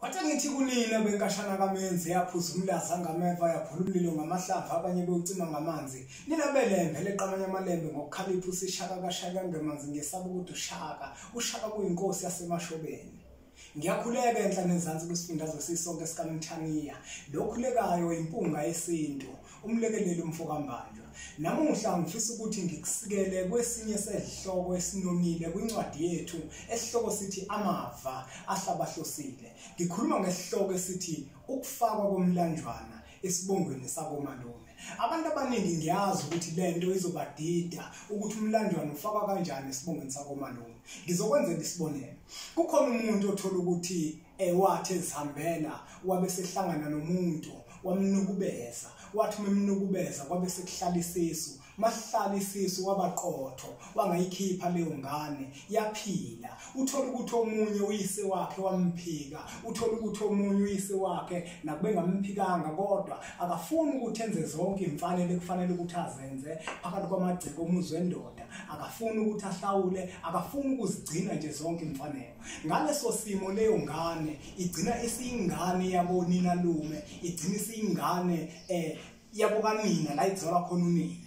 Wathi ngithi kunina benkashana kaMenzi yaphuza umlaza ngameva yaphula umlilo ngamahlava abanye bewucima ngamanzi. Nina belembe leqamanya amalembe ngokukhalipha usishaka kaShaka ngemanzi ngesaba ukuthi ushaka kuyinkosi yasemashobeni. Ngiyakhuleka enhlane ezansi kwisifundazwe sisonke sikaMthaniya. Lokhulekayo impunga yesintu, umlekeleli umfokambanjwa. Namuhla ngifisa ukuthi ngikusikele kwesinye sezihloko esinonile kwincwadi yethu esihloko sithi amava ahlabahlosile. Ngikhuluma ngesihloko esithi ukufakwa komlanjwana esibongweni sakomalume. Abantu abaningi ngiyazi ukuthi lento izobadida ukuthi umlanjwana ufakwa kanjani esibongweni sakomalume. Ngizokwenzela isibonelo. Kukhona umuntu othola ukuthi wathi ezihambela wabe sehlangana nomuntu wamnukubeza, wathi memnukubeza kwabe sekuhlala isisu, masihlala isisu wabaqotho wangayikhipha leyo ngane yaphila. Uthola ukuthi omunye uyise wakhe wamphika, uthola ukuthi omunye uyise wakhe nakube ngamphikanga kodwa akafuni ukuthi enze zonke imfanele ekufanele ukuthi azenze phakathi kwamagciko omuzwe wendoda, akafuni ukuthi ahlawule, akafuni ukuzigcina nje zonke imfanelo. Ngaleso simo leyo ngane igcina isiyingane yabonina lume, igcina isiyingane yabo kanina la izola khona unina.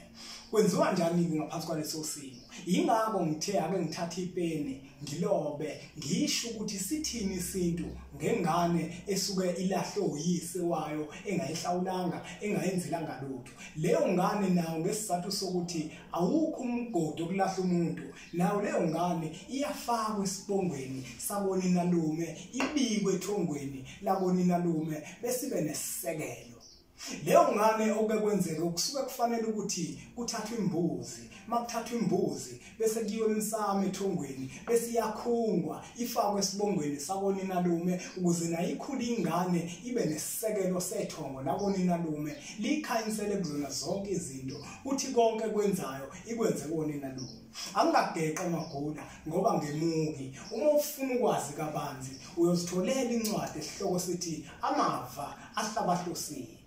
Kwenziwa njani ngaphansi kwaleso simo? Yingakho ngithe ake ngithatha ipeni ngilobe ngisho ukuthi sithini isintu ngengane esuke ilahle uyise wayo engayihlawulanga engayenzelanga lutho. Leyo ngane nayo ngesizathu sokuthi awukho umgodi okulahla umuntu, nayo leyo ngane iyafakwa esibongweni sabonina lume, ibikwe ethongweni labonina lume bese ibe nesisekelo. Leyo ngane okukwenzeka ukusuka kufanele ukuthi kuthathwe imbuzi, makuthathwa imbuzi bese kuyiwe emsamo ethongweni bese iyakhungwa ifakwe esibongweni sabonina lume ukuze nayo ikhule ingane ibe nesisekelo sethongo labonina lume, likhanyisele kuzona zonke izinto uthi konke kwenzayo ikwenze konina lume. Angageqa amagula ngoba ngemuki. Uma ufuna ukwazi kabanzi uyozitholela incwadi esihloko sithi amava ahlabahlosile.